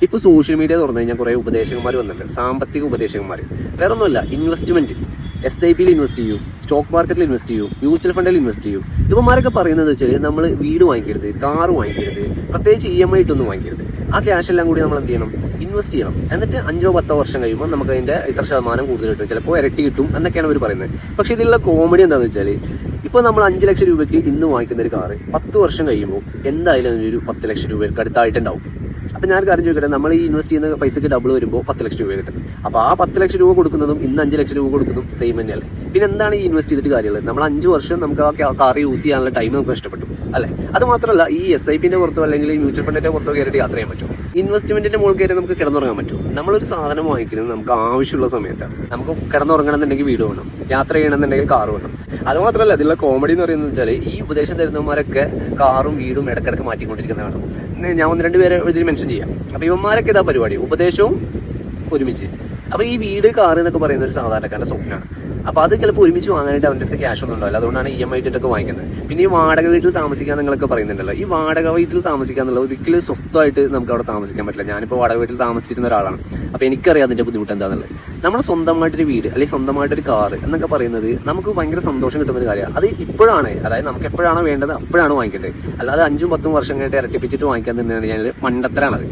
ഇപ്പോൾ social media തുറന്നു കഴിഞ്ഞാൽ കുറേ ഉപദേശകന്മാർ വന്നിട്ടുണ്ട്, സാമ്പത്തിക ഉപദേശകന്മാർ. വേറെ ഒന്നുമല്ല, ഇൻവെസ്റ്റ്മെന്റ്, SIP-യിൽ ഇൻവെസ്റ്റ് ചെയ്യൂ, സ്റ്റോക്ക് മാർക്കറ്റിൽ ഇൻവെസ്റ്റ് ചെയ്യൂ, മ്യൂച്വൽ ഫണ്ടിൽ ഇൻവെസ്റ്റ് ചെയ്യൂ. ഇവന്മാരൊക്കെ പറയുന്നത് വെച്ചാൽ നമ്മൾ വീട് വാങ്ങിക്കരുത്, കാറ് വാങ്ങിക്കരുത്, പ്രത്യേകിച്ച് EMI ഇട്ടൊന്നും വാങ്ങിക്കരുത്. ആ ക്യാഷ് എല്ലാം കൂടി നമ്മൾ എന്ത് ചെയ്യണം, ഇൻവെസ്റ്റ് ചെയ്യണം. എന്നിട്ട് 5-10 വർഷം കഴിയുമ്പോൾ നമുക്ക് അതിന്റെ ഇത്ര ശതമാനം കൂടുതൽ കിട്ടും, ചിലപ്പോൾ ഇരട്ടി കിട്ടും എന്നൊക്കെയാണ് അവർ പറയുന്നത്. പക്ഷെ ഇതിലുള്ള കോമഡി എന്താണെന്ന് വെച്ചാൽ, ഇപ്പോൾ നമ്മൾ 5 ലക്ഷം രൂപയ്ക്ക് ഇന്ന് വാങ്ങിക്കുന്ന ഒരു കാറ് 10 വർഷം കഴിയുമ്പോൾ എന്തായാലും അതിനൊരു 10 ലക്ഷം രൂപയ്ക്ക് അടുത്തായിട്ടുണ്ടാവും. അപ്പം ഞാൻ കാര്യം ചോദിക്കട്ടെ, നമ്മൾ ഈ ഇൻവെസ്റ്റ് ചെയ്യുന്ന പൈസക്ക് ഡബിൾ വരുമ്പോൾ 10 ലക്ഷം രൂപ കിട്ടും. അപ്പോൾ ആ 10 ലക്ഷം രൂപ കൊടുക്കുന്നതും ഇന്ന് 5 ലക്ഷം രൂപ കൊടുക്കുന്നതും സെയിം തന്നെയല്ലേ? പിന്നെ എന്താണ് ഈ ഇൻവെസ്റ്റ് ചെയ്തിട്ട് കാര്യമുള്ളത്? നമ്മൾ 5 വർഷം നമുക്ക് ആ കാർ യൂസ് ചെയ്യാനുള്ള ടൈം നമുക്ക് ഇഷ്ടപ്പെട്ടു അല്ലേ? അത് മാത്രമല്ല, ഈ SIP-ന്റെ പുറത്തോ അല്ലെങ്കിൽ മ്യൂച്വൽ ഫണ്ടിന്റെ പുറത്തോ കയറിയിട്ട് യാത്ര ചെയ്യാൻ പറ്റും. ഇൻവെസ്റ്റ്മെന്റിന്റെ മുകളിൽ കയറി നമുക്ക് കിടന്നുറങ്ങാൻ പറ്റും. നമ്മളൊരു സാധനം വാങ്ങിക്കുന്നത് നമുക്ക് ആവശ്യമുള്ള സമയത്താണ്. നമുക്ക് കിടന്നുറങ്ങണമെന്നുണ്ടെങ്കിൽ വീട് വേണം, യാത്ര ചെയ്യണമെന്നുണ്ടെങ്കിൽ കാർ വേണം. അത് മാത്രമല്ല, ഇതിലുള്ള കോമഡി എന്ന് പറയുന്നത് വെച്ചാൽ, ഈ ഉപദേശം തരുന്നവന്മാരൊക്കെ കാറും വീടും ഇടക്കിടക്ക് മാറ്റിക്കൊണ്ടിരിക്കുന്നതാണ്. ഞാൻ 1-2 പേരെ ഇതിൽ മെൻഷൻ ചെയ്യാം. അപ്പോൾ ഇവന്മാരൊക്കെ ഇതാ പരിപാടി, ഉപദേശവും ഒരുമിച്ച്. അപ്പോൾ ഈ വീട്, കാറ് എന്നൊക്കെ പറയുന്ന ഒരു സാധാരണക്കാരൻ്റെ സ്വപ്നമാണ്. അപ്പോൾ അത് ചിലപ്പോൾ ഒരുമിച്ച് വാങ്ങാനായിട്ട് അവൻ്റെ അടുത്ത് ക്യാഷ് ഒന്നും ഉണ്ടാവില്ല. അതുകൊണ്ടാണ് EMI ഇട്ടിട്ടൊക്കെ വാങ്ങിക്കുന്നത്. പിന്നെ ഈ വാടക വീട്ടിൽ താമസിക്കാൻ നിങ്ങളൊക്കെ പറയുന്നുണ്ടല്ലോ, ഈ വാടക വീട്ടിൽ താമസിക്കുക എന്നുള്ളത് ഒരിക്കലും സ്വസ്ഥമായിട്ട് നമുക്ക് അവിടെ താമസിക്കാൻ പറ്റില്ല. ഞാനിപ്പോൾ വാടക വീട്ടിൽ താമസിച്ചിരുന്ന ഒരാളാണ്. അപ്പോൾ എനിക്കറിയാം അതിൻ്റെ ബുദ്ധിമുട്ട് എന്താണെന്നുള്ളത്. നമ്മൾ സ്വന്തമായിട്ടൊരു വീട് അല്ലെങ്കിൽ സ്വന്തമായിട്ടൊരു കാറ് എന്നൊക്കെ പറയുന്നത് നമുക്ക് ഭയങ്കര സന്തോഷം കിട്ടുന്ന ഒരു കാര്യമാണ്. അത് ഇപ്പോഴാണ്, അതായത് നമുക്ക് എപ്പോഴാണോ വേണ്ടത് അപ്പോഴാണ് വാങ്ങിക്കേണ്ടത്. അല്ലാതെ 5-10 വർഷം കഴിഞ്ഞിട്ട് ഇരട്ടിപ്പിച്ചിട്ട് വാങ്ങിക്കാൻ തന്നെയാണ് ഞാൻ മണ്ടത്തരാണത്.